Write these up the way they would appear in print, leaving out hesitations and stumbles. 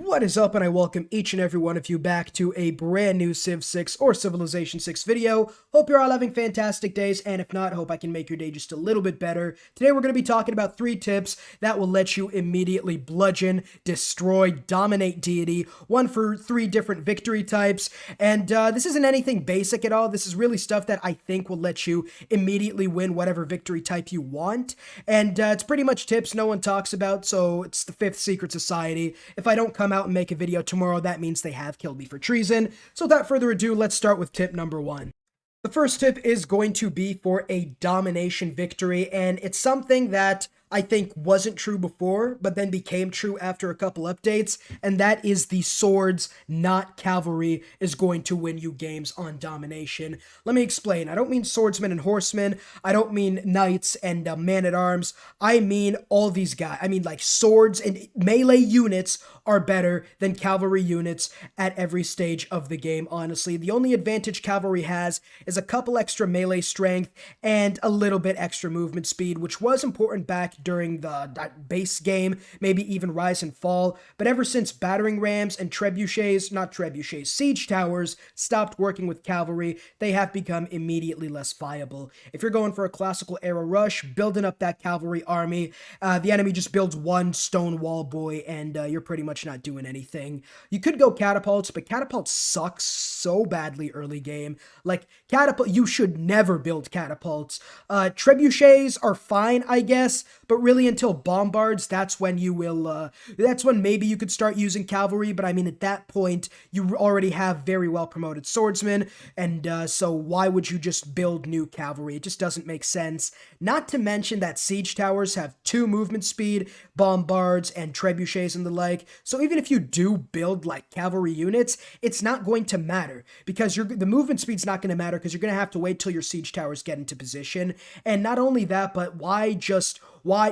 What is up, and I welcome each and every one of you back to a brand new Civ 6 or Civilization 6 video. Hope you're all having fantastic days, and if not, hope I can make your day just a little bit better. Today we're going to be talking about 3 tips that will let you immediately bludgeon, destroy, dominate Deity, one for 3 different victory types, and this isn't anything basic at all. This is really stuff that I think will let you immediately win whatever victory type you want, and it's pretty much tips no one talks about, so it's the 5th secret society. If I don't come out and make a video tomorrow, that means they have killed me for treason. So without further ado, let's start with tip number 1. The first tip is going to be for a domination victory, and it's something that I think wasn't true before, but then became true after a couple updates, and that is the swords, not cavalry, is going to win you games on domination. Let me explain. I don't mean swordsmen and horsemen. I don't mean knights and man-at-arms. I mean all these guys. I mean, like, swords and melee units are better than cavalry units at every stage of the game, honestly. The only advantage cavalry has is a couple extra melee strength and a little bit extra movement speed, which was important back during the base game, maybe even Rise and Fall, but ever since battering rams and siege towers stopped working with cavalry, they have become immediately less viable. If you're going for a classical era rush, building up that cavalry army, the enemy just builds one stone wall boy, and you're pretty much not doing anything. You could go catapults, but catapults sucks so badly early game. Like, you should never build catapults. Trebuchets are fine, I guess, but really until bombards, that's when you will, that's when maybe you could start using cavalry, but I mean, at that point, you already have very well promoted swordsmen, and so why would you just build new cavalry? It just doesn't make sense. Not to mention that siege towers have 2 movement speed, bombards, and trebuchets and the like, so even if you do build, like, cavalry units, it's not going to matter, because the movement speed's not going to matter, because you're going to have to wait till your siege towers get into position, and not only that, but why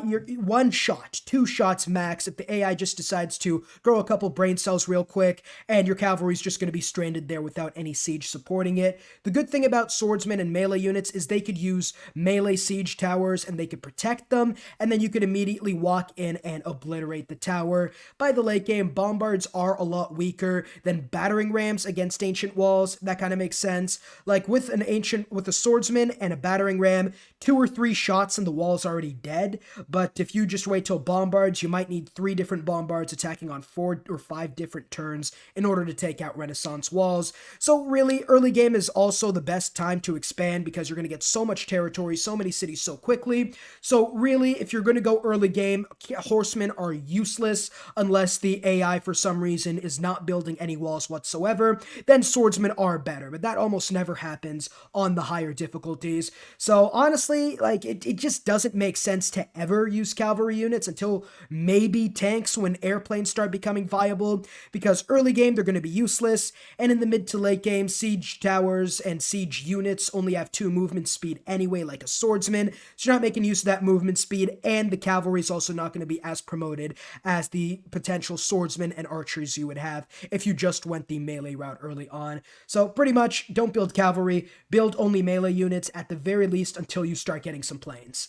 you're 1 shot, 2 shots max if the AI just decides to grow a couple brain cells real quick and your cavalry's just going to be stranded there without any siege supporting it. The good thing about swordsmen and melee units is they could use melee siege towers and they could protect them, and then you could immediately walk in and obliterate the tower. By the late game, bombards are a lot weaker than battering rams against ancient walls. That kind of makes sense. Like with a swordsman and a battering ram, 2 or 3 shots and the wall's already dead. But if you just wait till bombards, you might need 3 different bombards attacking on 4 or 5 different turns in order to take out Renaissance walls. So really, early game is also the best time to expand because you're going to get so much territory, so many cities so quickly. So really, if you're going to go early game, horsemen are useless unless the AI for some reason is not building any walls whatsoever. Then swordsmen are better, but that almost never happens on the higher difficulties. So honestly, like, it just doesn't make sense to ever use cavalry units until maybe tanks when airplanes start becoming viable, because early game they're going to be useless, and in the mid to late game, siege towers and siege units only have 2 movement speed anyway, like a swordsman, so you're not making use of that movement speed, and the cavalry is also not going to be as promoted as the potential swordsmen and archers you would have if you just went the melee route early on. So pretty much, don't build cavalry, build only melee units at the very least until you start getting some planes.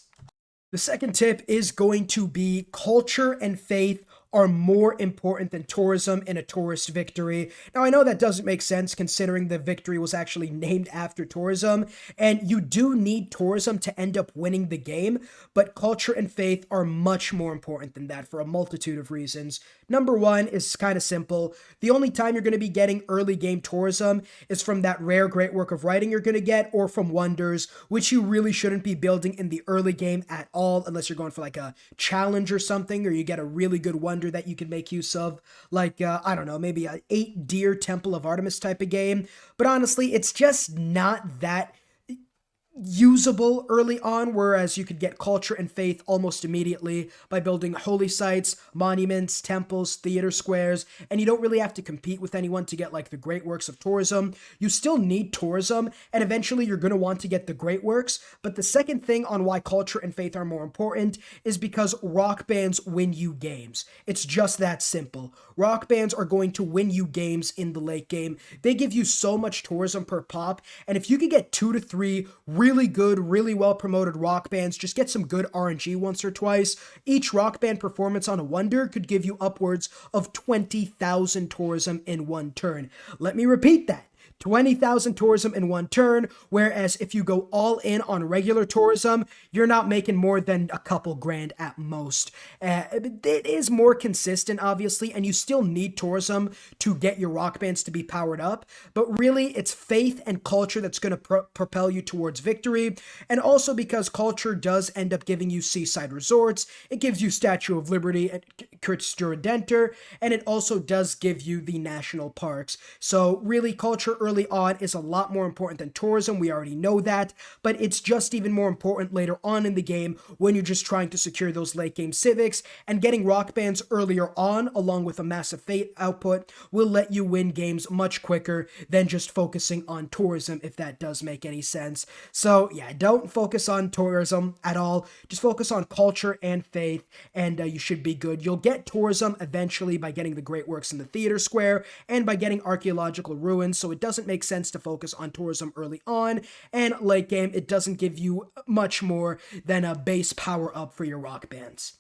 The second tip is going to be culture and faith are more important than tourism in a tourist victory. Now, I know that doesn't make sense considering the victory was actually named after tourism, and you do need tourism to end up winning the game, but culture and faith are much more important than that for a multitude of reasons. Number 1 is kind of simple. The only time you're going to be getting early game tourism is from that rare great work of writing you're going to get, or from wonders, which you really shouldn't be building in the early game at all, unless you're going for like a challenge or something, or you get a really good wonder that you can make use of, like, I don't know, maybe a 8 deer Temple of Artemis type of game. But honestly, it's just not that usable early on, whereas you could get culture and faith almost immediately by building holy sites, monuments, temples, theater squares, and you don't really have to compete with anyone to get like the great works of tourism. You still need tourism, and eventually you're going to want to get the great works, but the second thing on why culture and faith are more important is because rock bands win you games. It's just that simple. Rock bands are going to win you games in the late game. They give you so much tourism per pop, and if you could get 2 to 3 really good, really well promoted rock bands just get some good RNG once or twice. Each rock band performance on a wonder could give you upwards of 20,000 tourism in one turn. Let me repeat that. 20,000 tourism in one turn, whereas if you go all in on regular tourism, you're not making more than a couple grand at most. It is more consistent, obviously, and you still need tourism to get your rock bands to be powered up, but really it's faith and culture that's going to propel you towards victory, and also because culture does end up giving you seaside resorts, it gives you Statue of Liberty at Curtin, and it also does give you the national parks. So really, culture early on is a lot more important than tourism. We already know that, but it's just even more important later on in the game when you're just trying to secure those late game civics, and getting rock bands earlier on along with a massive faith output will let you win games much quicker than just focusing on tourism, if that does make any sense. So yeah, don't focus on tourism at all. Just focus on culture and faith, and you should be good. You'll get tourism eventually by getting the great works in the theater square and by getting archaeological ruins, so it doesn't make sense to focus on tourism early on, and late game it doesn't give you much more than a base power up for your rock bands.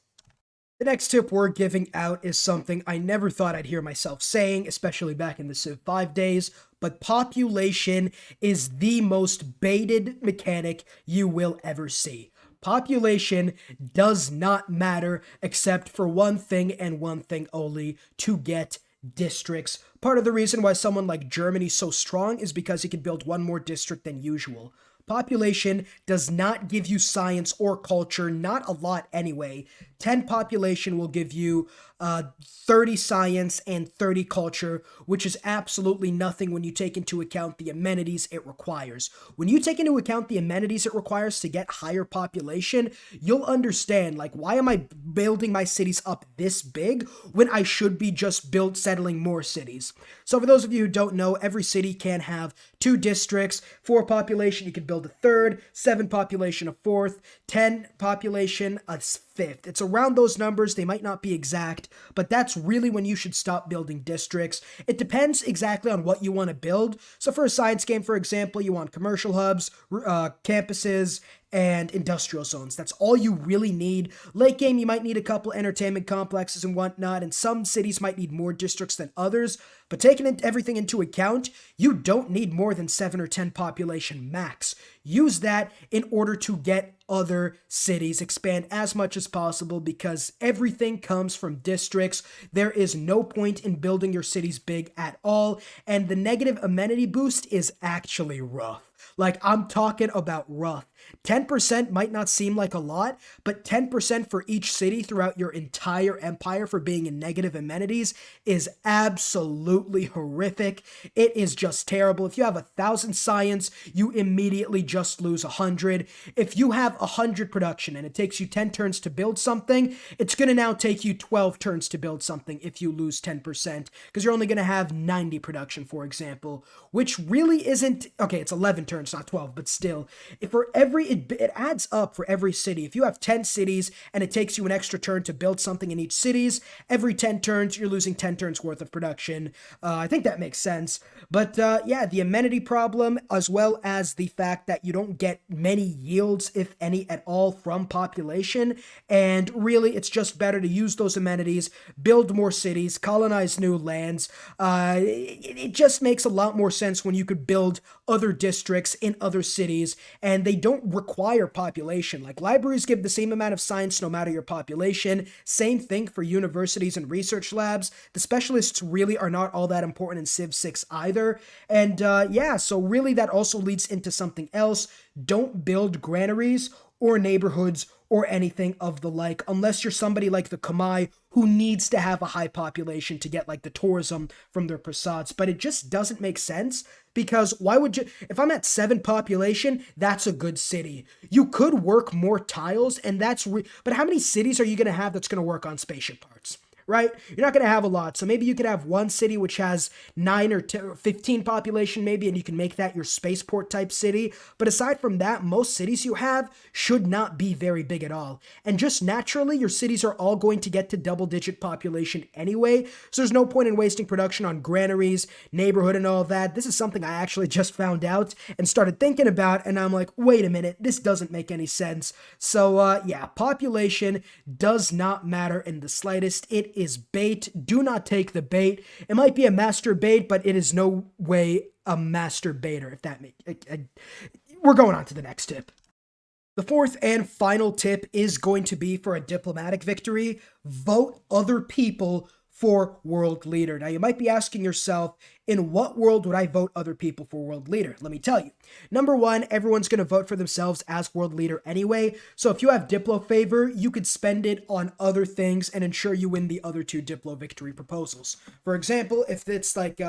The next tip we're giving out is something I never thought I'd hear myself saying, especially back in the Civ 5 days, but population is the most baited mechanic you will ever see. Population does not matter except for one thing and one thing only: to get districts. Part of the reason why someone like Germany's so strong is because he can build one more district than usual. Population does not give you science or culture, not a lot anyway. 10 population will give you 30 science and 30 culture, which is absolutely nothing when you take into account the amenities it requires. When you take into account the amenities it requires to get higher population, you'll understand, like, why am I building my cities up this big when I should be just settling more cities? So for those of you who don't know, every city can have 2 districts. 4 population, you can build a third. 7 population, a fourth. 10 population, a fifth. It's around those numbers. They might not be exact, but that's really when you should stop building districts. It depends exactly on what you want to build. So for a science game, for example, you want commercial hubs, campuses, and industrial zones. That's all you really need. Late game, you might need a couple entertainment complexes and whatnot, and some cities might need more districts than others, but taking everything into account, you don't need more than 7 or 10 population max. Use that in order to get other cities, expand as much as possible, because everything comes from districts. There is no point in building your cities big at all, and the negative amenity boost is actually rough. Like, I'm talking about rough. 10% might not seem like a lot, but 10% for each city throughout your entire empire for being in negative amenities is absolutely horrific. It is just terrible. If you have 1,000 science, you immediately just lose 100. If you have 100 production and it takes you 10 turns to build something, it's going to now take you 12 turns to build something if you lose 10%, because you're only going to have 90 production, for example, which really isn't, okay, it's 11 turns, not 12, but still, it adds up for every city. If you have 10 cities and it takes you an extra turn to build something in each cities, every 10 turns, you're losing 10 turns worth of production. I think that makes sense. But yeah, the amenity problem, as well as the fact that you don't get many yields, if any at all, from population. And really, it's just better to use those amenities, build more cities, colonize new lands. It just makes a lot more sense when you could build other districts in other cities, and they don't require population. Like, libraries give the same amount of science no matter your population. Same thing for universities and research labs. The specialists really are not all that important in Civ 6 either. And yeah, so really that also leads into something else. Don't build granaries or neighborhoods or anything of the like, unless you're somebody like the Khmer who needs to have a high population to get like the tourism from their prasads. But it just doesn't make sense, because why would you, if I'm at 7 population, that's a good city. You could work more tiles, and but how many cities are you going to have that's going to work on spaceship parts? right? You're not going to have a lot. So maybe you could have one city which has 9 or 10 or 15 population maybe, and you can make that your spaceport type city. But aside from that, most cities you have should not be very big at all. And just naturally, your cities are all going to get to double-digit population anyway, so there's no point in wasting production on granaries, neighborhood, and all that. This is something I actually just found out and started thinking about, and I'm like, wait a minute, this doesn't make any sense. So yeah, population does not matter in the slightest. It is bait. Do not take the bait. It might be a master bait, but it is no way a master baiter, if that makes... We're going on to the next tip. The fourth and final tip is going to be for a diplomatic victory. Vote other people for world leader. Now, you might be asking yourself, in what world would I vote other people for world leader? Let me tell you. Number one, everyone's going to vote for themselves as world leader anyway. So if you have Diplo favor, you could spend it on other things and ensure you win the other 2 Diplo victory proposals. For example, if it's like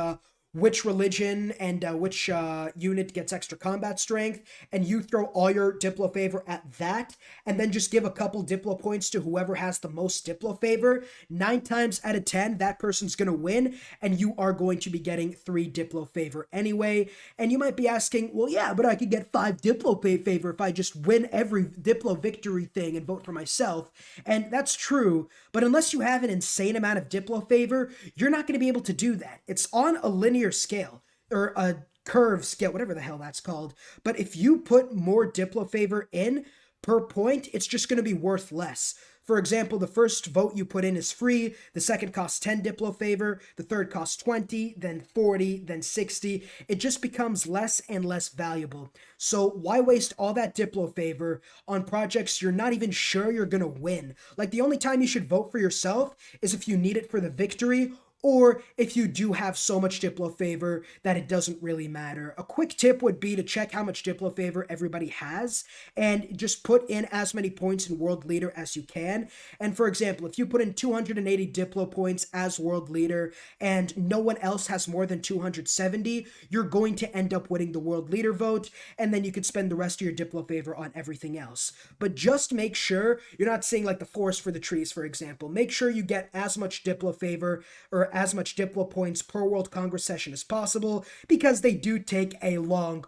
which religion and which unit gets extra combat strength, and you throw all your Diplo favor at that, and then just give a couple Diplo points to whoever has the most Diplo favor, 9 times out of 10, that person's going to win, and you are going to be getting 3 Diplo favor anyway. And you might be asking, well, yeah, but I could get 5 Diplo favor if I just win every Diplo victory thing and vote for myself. And that's true, but unless you have an insane amount of Diplo favor, you're not going to be able to do that. It's on a linear scale, or a curve scale, whatever the hell that's called. But if you put more Diplo favor in per point, it's just going to be worth less. For example, the first vote you put in is free, the second costs 10 Diplo favor, the third costs 20, then 40, then 60. It just becomes less and less valuable. So why waste all that Diplo favor on projects you're not even sure you're going to win? Like, the only time you should vote for yourself is if you need it for the victory, or if you do have so much Diplo favor that it doesn't really matter. A quick tip would be to check how much Diplo favor everybody has and just put in as many points in world leader as you can. And for example, if you put in 280 Diplo points as world leader and no one else has more than 270, you're going to end up winning the world leader vote, and then you could spend the rest of your Diplo favor on everything else. But just make sure you're not seeing like the forest for the trees, for example. Make sure you get as much Diplo favor or as much Diplo points per World Congress session as possible, because they do take a long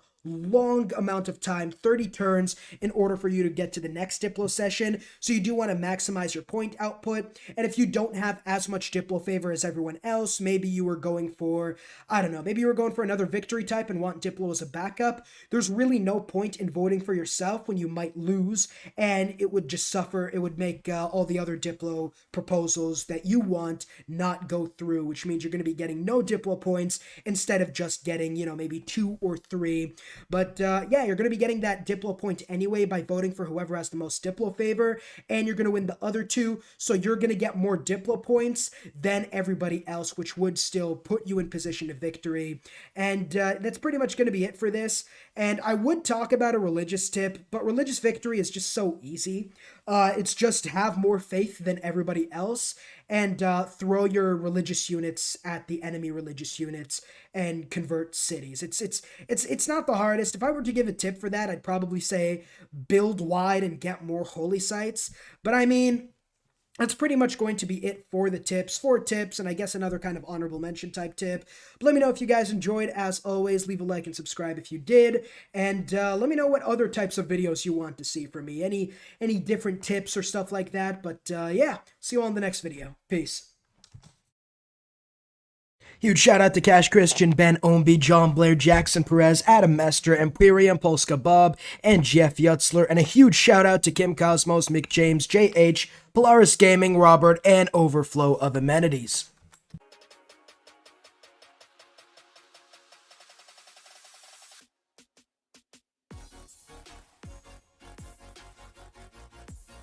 amount of time, 30 turns, in order for you to get to the next Diplo session. So you do want to maximize your point output. And if you don't have as much Diplo favor as everyone else, maybe you were going for, I don't know, maybe you were going for another victory type and want Diplo as a backup, there's really no point in voting for yourself when you might lose, and it would just suffer. It would make all the other Diplo proposals that you want not go through, which means you're going to be getting no Diplo points instead of just getting, maybe 2 or 3. But yeah, you're going to be getting that Diplo point anyway by voting for whoever has the most Diplo favor, and you're going to win the other 2, so you're going to get more Diplo points than everybody else, which would still put you in position of victory. And that's pretty much going to be it for this. And I would talk about a religious tip, but religious victory is just so easy. It's just have more faith than everybody else and throw your religious units at the enemy religious units and convert cities. It's not the hardest. If I were to give a tip for that, I'd probably say build wide and get more holy sites. But I mean, that's pretty much going to be it for the tips. 4 tips, and I guess another kind of honorable mention type tip. But let me know if you guys enjoyed. As always, leave a like and subscribe if you did. And let me know what other types of videos you want to see from me. Any different tips or stuff like that. But yeah, see you all in the next video. Peace. Huge shout out to Cash Christian, Ben Omby, John Blair, Jackson Perez, Adam Mester, Empyrean, Polska Bob, and Jeff Yutzler. And a huge shout out to Kim Cosmos, Mick James, JH, Polaris Gaming, Robert, and Overflow of Amenities.